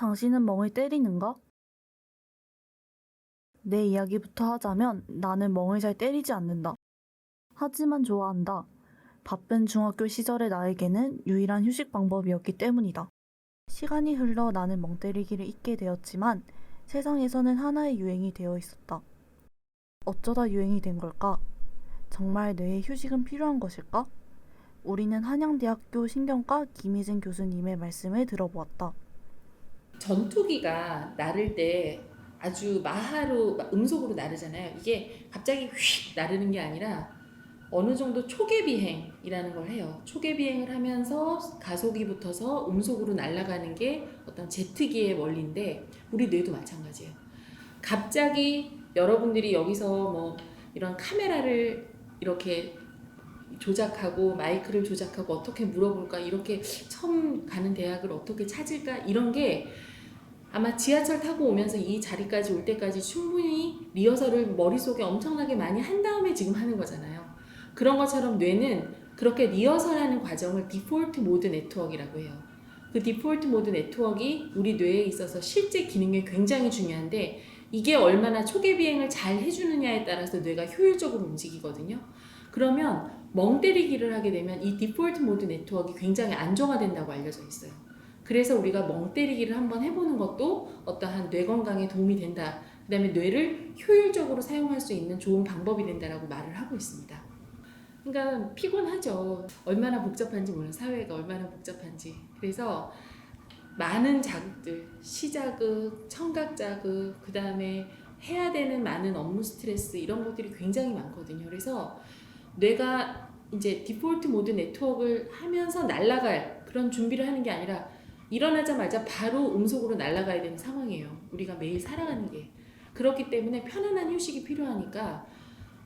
당신은 멍을 때리는가? 내 이야기부터 하자면 나는 멍을 잘 때리지 않는다. 하지만 좋아한다. 바쁜 중학교 시절의 나에게는 유일한 휴식 방법이었기 때문이다. 시간이 흘러 나는 멍 때리기를 잊게 되었지만 세상에서는 하나의 유행이 되어 있었다. 어쩌다 유행이 된 걸까? 정말 뇌에 휴식은 필요한 것일까? 우리는 한양대학교 신경과 김희진 교수님의 말씀을 들어보았다. 전투기가 나를 때 아주 마하로 음속으로 나르잖아요. 이게 갑자기 휙 나르는 게 아니라 어느 정도 초계 비행이라는 걸 해요. 초계 비행을 하면서 가속이 붙어서 음속으로 날아가는 게 어떤 제트기의 원리인데 우리 뇌도 마찬가지예요. 갑자기 여러분들이 여기서 뭐 이런 카메라를 이렇게 조작하고 마이크를 조작하고 어떻게 물어볼까 이렇게 처음 가는 대학을 어떻게 찾을까 이런 게 아마 지하철 타고 오면서 이 자리까지 올 때까지 충분히 리허설을 머릿속에 엄청나게 많이 한 다음에 지금 하는 거잖아요. 그런 것처럼 뇌는 그렇게 리허설하는 과정을 디폴트 모드 네트워크라고 해요. 그 디폴트 모드 네트워크가 우리 뇌에 있어서 실제 기능에 굉장히 중요한데 이게 얼마나 초계 비행을 잘 해주느냐에 따라서 뇌가 효율적으로 움직이거든요. 그러면 멍 때리기를 하게 되면 이 디폴트 모드 네트워크가 굉장히 안정화된다고 알려져 있어요. 그래서 우리가 멍 때리기를 한번 해보는 것도 어떠한 뇌 건강에 도움이 된다. 그 다음에 뇌를 효율적으로 사용할 수 있는 좋은 방법이 된다라고 말을 하고 있습니다. 그러니까 피곤하죠. 얼마나 복잡한지 몰라요. 사회가 얼마나 복잡한지. 그래서 많은 자극들, 시자극, 청각 자극, 그 다음에 해야 되는 많은 업무 스트레스 이런 것들이 굉장히 많거든요. 그래서 뇌가 이제 디폴트 모드 네트워크를 하면서 날아갈 그런 준비를 하는 게 아니라 일어나자마자 바로 음속으로 날아가야 되는 상황이에요. 우리가 매일 살아가는 게. 그렇기 때문에 편안한 휴식이 필요하니까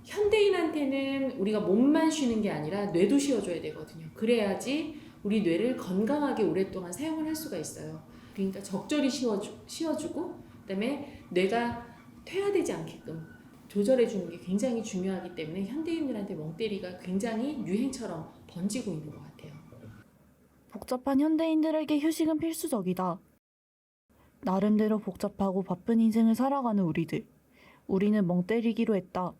현대인한테는 우리가 몸만 쉬는 게 아니라 뇌도 쉬어줘야 되거든요. 그래야지 우리 뇌를 건강하게 오랫동안 사용을 할 수가 있어요. 그러니까 적절히 쉬어주고 그다음에 뇌가 퇴화되지 않게끔 조절해주는 게 굉장히 중요하기 때문에 현대인들한테 멍때리가 굉장히 유행처럼 번지고 있는 것 같아요. 복잡한 현대인들에게 휴식은 필수적이다. 나름대로 복잡하고 바쁜 인생을 살아가는 우리들. 우리는 멍 때리기로 했다.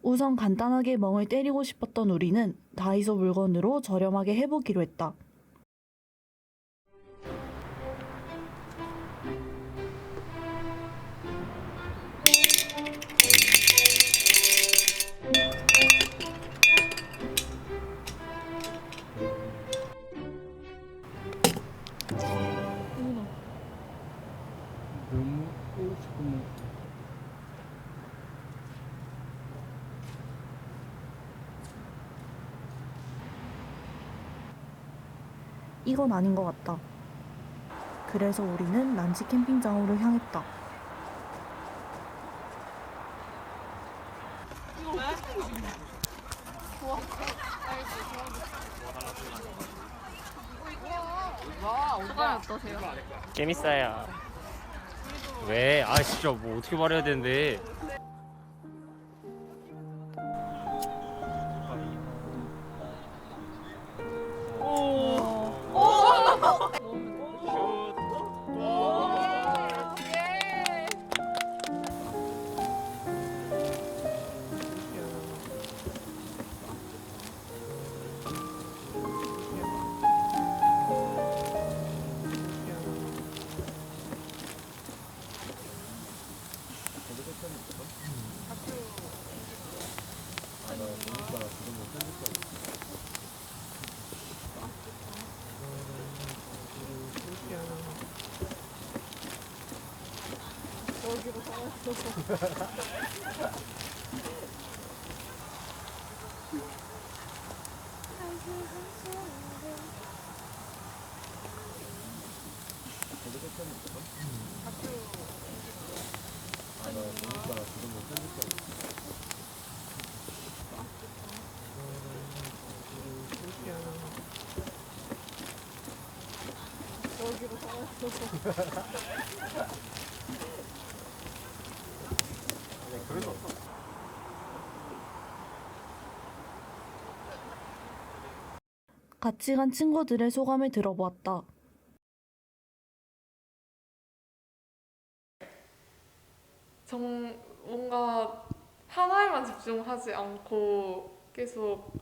우선 간단하게 멍을 때리고 싶었던 우리는 다이소 물건으로 저렴하게 해보기로 했다. 너무 조금 이건 아닌 것 같다. 그래서 우리는 란치 캠핑장으로 향했다. 소감이 어떠세요? 재밌어요. 왜? 아 진짜 뭐 어떻게 말해야 되는데. 같이 간 친구들의 소감을 들어보았다. 뭔가 하나에만 집중하지 않고 계속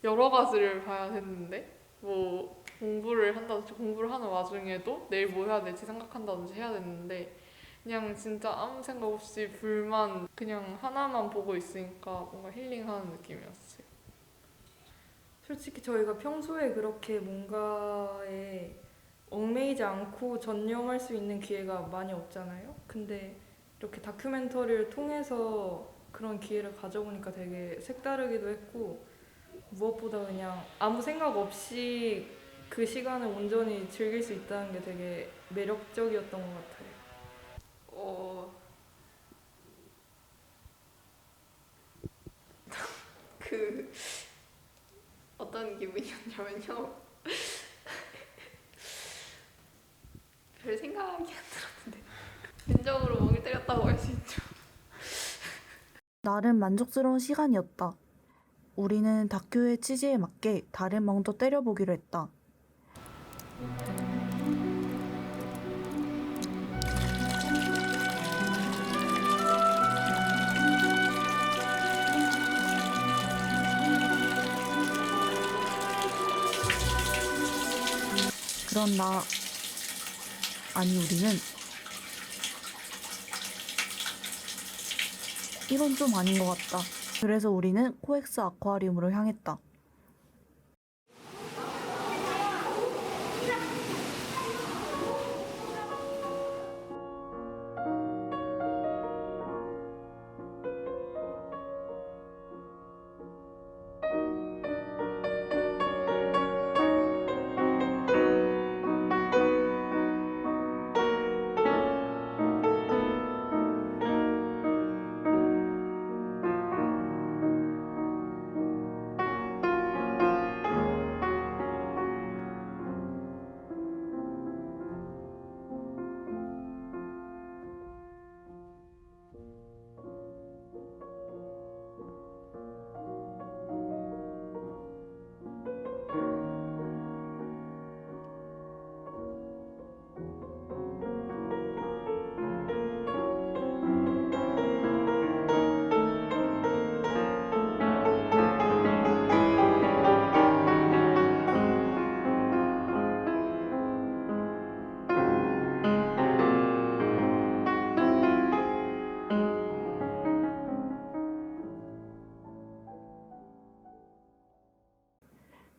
여러 가지를 봐야 되는데 뭐 공부를 한다든지 공부를 하는 와중에도 내일 뭐 해야 될지 생각한다든지 해야 되는데 그냥 진짜 아무 생각 없이 불만 그냥 하나만 보고 있으니까 뭔가 힐링하는 느낌이었어요. 솔직히 저희가 평소에 그렇게 뭔가에 얽매이지 않고 전념할 수 있는 기회가 많이 없잖아요. 근데 이렇게 다큐멘터리를 통해서 그런 기회를 가져보니까 되게 색다르기도 했고 무엇보다 그냥 아무 생각 없이 그 시간을 온전히 즐길 수 있다는 게 되게 매력적이었던 것 같아요. 그 어떤 기분이었냐면요. 별 생각이 안 들었는데 왼쪽으로 멍이 때렸다고 할 수 있죠. 나름 만족스러운 시간이었다. 우리는 다큐의 취지에 맞게 다른 멍도 때려보기로 했다. 우리는 이건 좀 아닌 것 같다. 그래서 우리는 코엑스 아쿠아리움으로 향했다.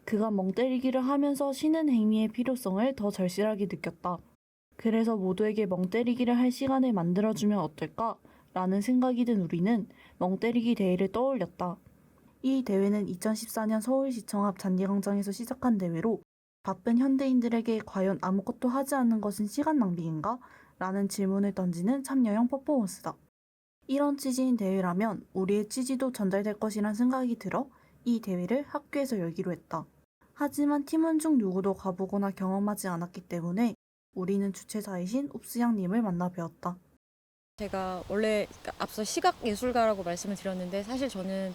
그가 멍 때리기를 하면서 쉬는 행위의 필요성을 더 절실하게 느꼈다. 그래서 모두에게 멍 때리기를 할 시간을 만들어주면 어떨까? 라는 생각이 든 우리는 멍 때리기 대회를 떠올렸다. 이 대회는 2014년 서울시청 앞 잔디광장에서 시작한 대회로 바쁜 현대인들에게 과연 아무것도 하지 않는 것은 시간 낭비인가? 라는 질문을 던지는 참여형 퍼포먼스다. 이런 취지인 대회라면 우리의 취지도 전달될 것이란 생각이 들어 이 대회를 학교에서 열기로 했다. 하지만 팀원 중 누구도 가보거나 경험하지 않았기 때문에 우리는 주최자이신 읍스양님을 만나 배웠다. 제가 원래 앞서 시각예술가라고 말씀을 드렸는데 사실 저는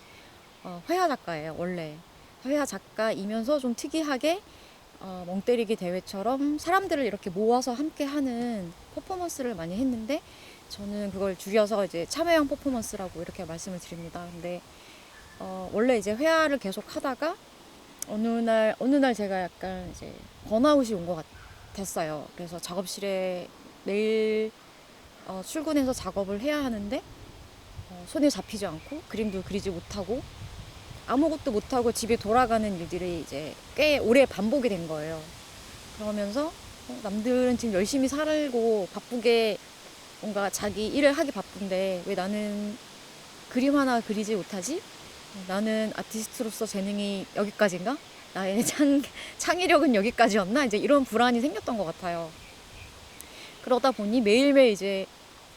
회화 작가예요. 원래 회화 작가이면서 좀 특이하게 멍때리기 대회처럼 사람들을 이렇게 모아서 함께 하는 퍼포먼스를 많이 했는데 저는 그걸 줄여서 이제 참여형 퍼포먼스라고 이렇게 말씀을 드립니다. 근데 원래 이제 회화를 계속 하다가 어느 날 제가 약간 이제 번아웃이 온 것 같았어요. 그래서 작업실에 매일 출근해서 작업을 해야 하는데 손에 잡히지 않고 그림도 그리지 못하고 아무것도 못하고 집에 돌아가는 일들이 이제 꽤 오래 반복이 된 거예요. 그러면서 남들은 지금 열심히 살고 바쁘게 뭔가 자기 일을 하기 바쁜데 왜 나는 그림 하나 그리지 못하지? 나는 아티스트로서 재능이 여기까지인가? 나의 창의력은 여기까지였나? 이제 이런 불안이 생겼던 것 같아요. 그러다 보니 매일매일 이제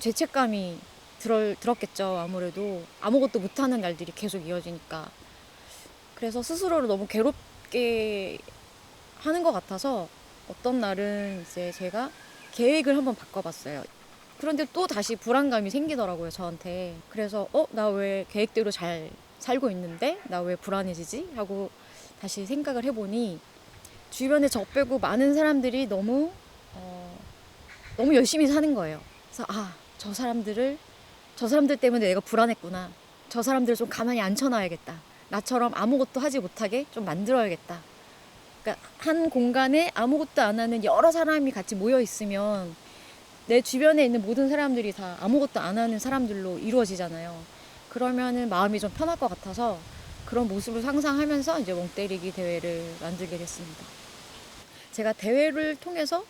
죄책감이 들었겠죠. 아무래도 아무것도 못하는 날들이 계속 이어지니까. 그래서 스스로를 너무 괴롭게 하는 것 같아서 어떤 날은 이제 제가 계획을 한번 바꿔봤어요. 그런데 또 다시 불안감이 생기더라고요, 저한테. 그래서 나 왜 계획대로 잘 살고 있는데 나 왜 불안해지지? 하고 다시 생각을 해보니 주변에 저 빼고 많은 사람들이 너무 열심히 사는 거예요. 그래서 저 사람들을 저 사람들 때문에 내가 불안했구나. 저 사람들을 좀 가만히 앉혀놔야겠다. 나처럼 아무것도 하지 못하게 좀 만들어야겠다. 그러니까 한 공간에 아무것도 안 하는 여러 사람이 같이 모여 있으면 내 주변에 있는 모든 사람들이 다 아무것도 안 하는 사람들로 이루어지잖아요. 그러면은 마음이 좀 편할 것 같아서 그런 모습을 상상하면서 이제 멍때리기 대회를 만들게 됐습니다. 제가 대회를 통해서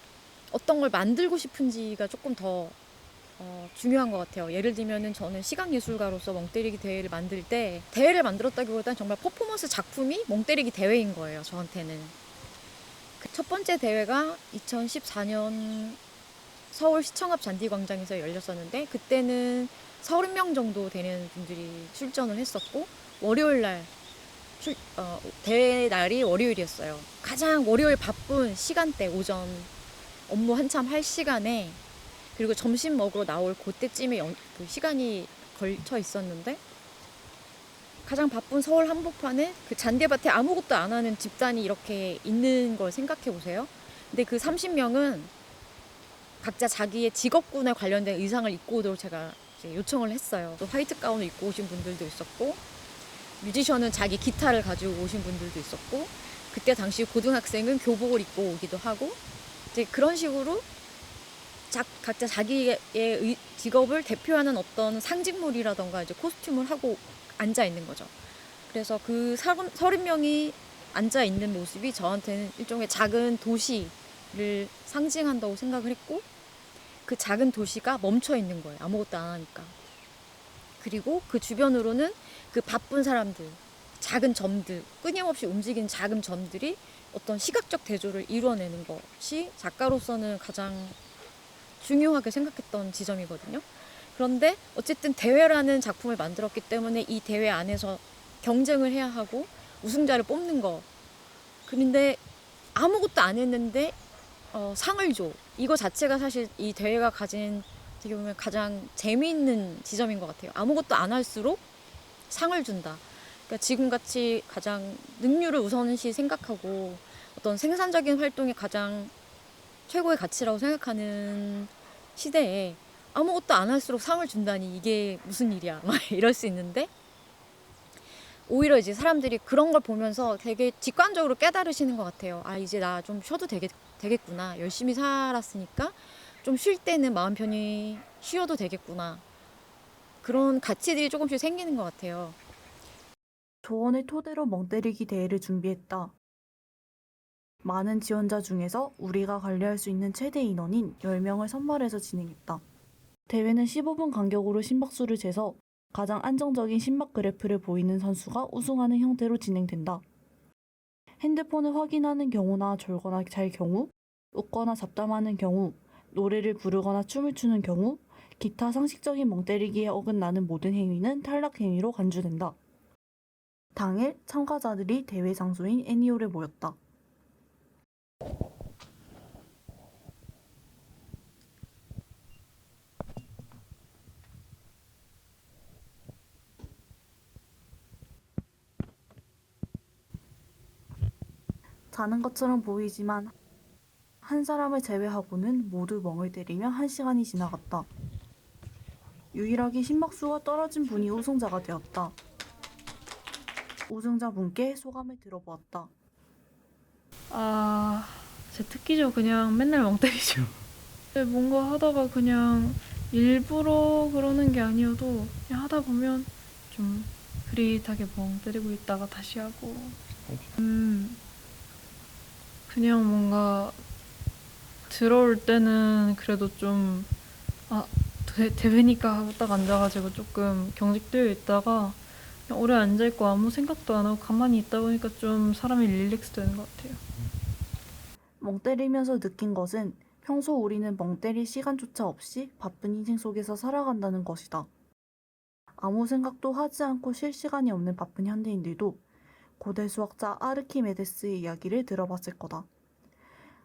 어떤 걸 만들고 싶은지가 조금 더 중요한 것 같아요. 예를 들면은 저는 시각예술가로서 멍때리기 대회를 만들 때 대회를 만들었다기보다는 정말 퍼포먼스 작품이 멍때리기 대회인 거예요. 저한테는. 그 첫 번째 대회가 2014년 서울 시청 앞 잔디광장에서 열렸었는데 그때는 30명 정도 되는 분들이 출전을 했었고 월요일 날 대회 날이 월요일이었어요. 가장 월요일 바쁜 시간대 오전 업무 한참 할 시간에 그리고 점심 먹으러 나올 그때쯤에 그 시간이 걸쳐 있었는데 가장 바쁜 서울 한복판에 그 잔디밭에 아무것도 안 하는 집단이 이렇게 있는 걸 생각해 보세요. 근데 그 30명은 각자 자기의 직업군에 관련된 의상을 입고 오도록 제가 이제 요청을 했어요. 또 화이트 가운을 입고 오신 분들도 있었고 뮤지션은 자기 기타를 가지고 오신 분들도 있었고 그때 당시 고등학생은 교복을 입고 오기도 하고 이제 그런 식으로 각자 자기의 직업을 대표하는 어떤 상징물이라던가 이제 코스튬을 하고 앉아 있는 거죠. 그래서 그 30명이 앉아 있는 모습이 저한테는 일종의 작은 도시를 상징한다고 생각을 했고 그 작은 도시가 멈춰 있는 거예요. 아무것도 안 하니까. 그리고 그 주변으로는 그 바쁜 사람들, 작은 점들, 끊임없이 움직이는 작은 점들이 어떤 시각적 대조를 이루어내는 것이 작가로서는 가장 중요하게 생각했던 지점이거든요. 그런데 어쨌든 대회라는 작품을 만들었기 때문에 이 대회 안에서 경쟁을 해야 하고 우승자를 뽑는 거. 그런데 아무것도 안 했는데 상을 줘. 이거 자체가 사실 이 대회가 가진 어떻게 보면 가장 재미있는 지점인 것 같아요. 아무것도 안 할수록 상을 준다. 그러니까 지금같이 가장 능률을 우선시 생각하고 어떤 생산적인 활동이 가장 최고의 가치라고 생각하는 시대에 아무것도 안 할수록 상을 준다니 이게 무슨 일이야 막 이럴 수 있는데 오히려 이제 사람들이 그런 걸 보면서 되게 직관적으로 깨달으시는 것 같아요. 아 이제 나 좀 쉬어도 되겠구나. 열심히 살았으니까 좀 쉴 때는 마음 편히 쉬어도 되겠구나. 그런 가치들이 조금씩 생기는 것 같아요. 조언을 토대로 멍때리기 대회를 준비했다. 많은 지원자 중에서 우리가 관리할 수 있는 최대 인원인 10명을 선발해서 진행했다. 대회는 15분 간격으로 심박수를 재서 가장 안정적인 심박 그래프를 보이는 선수가 우승하는 형태로 진행된다. 핸드폰을 확인하는 경우나 졸거나 잘 경우, 웃거나 잡담하는 경우, 노래를 부르거나 춤을 추는 경우, 기타 상식적인 멍때리기에 어긋나는 모든 행위는 탈락 행위로 간주된다. 당일 참가자들이 대회 장소인 애니홀에 모였다. 자는 것처럼 보이지만 한 사람을 제외하고는 모두 멍을 때리며 1시간이 지나갔다. 유일하게 심박수가 떨어진 분이 우승자가 되었다. 우승자분께 소감을 들어보았다. 제 특기죠. 그냥 맨날 멍 때리죠. 뭔가 하다가 그냥 일부러 그러는 게 아니어도 그냥 하다 보면 좀 흐릿하게 멍 때리고 있다가 다시 하고 그냥 뭔가 들어올 때는 그래도 좀 대회니까 하고 딱 앉아가지고 조금 경직되어 있다가 그냥 오래 앉아있고 아무 생각도 안 하고 가만히 있다 보니까 좀 사람이 릴렉스 되는 것 같아요. 멍 때리면서 느낀 것은 평소 우리는 멍 때릴 시간조차 없이 바쁜 인생 속에서 살아간다는 것이다. 아무 생각도 하지 않고 쉴 시간이 없는 바쁜 현대인들도 고대 수학자 아르키메데스의 이야기를 들어봤을 거다.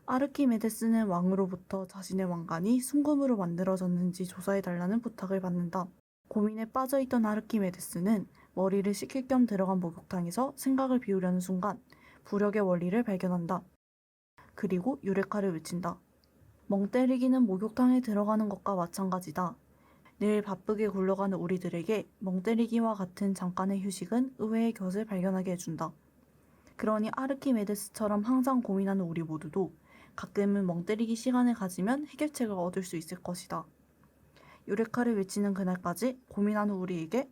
아르키메데스는 왕으로부터 자신의 왕관이 순금으로 만들어졌는지 조사해달라는 부탁을 받는다. 고민에 빠져있던 아르키메데스는 머리를 식힐 겸 들어간 목욕탕에서 생각을 비우려는 순간 부력의 원리를 발견한다. 그리고 유레카를 외친다. 멍 때리기는 목욕탕에 들어가는 것과 마찬가지다. 늘 바쁘게 굴러가는 우리들에게 멍때리기와 같은 잠깐의 휴식은 의외의 것을 발견하게 해준다. 그러니 아르키메데스처럼 항상 고민하는 우리 모두도 가끔은 멍때리기 시간을 가지면 해결책을 얻을 수 있을 것이다. 유레카를 외치는 그날까지 고민하는 우리에게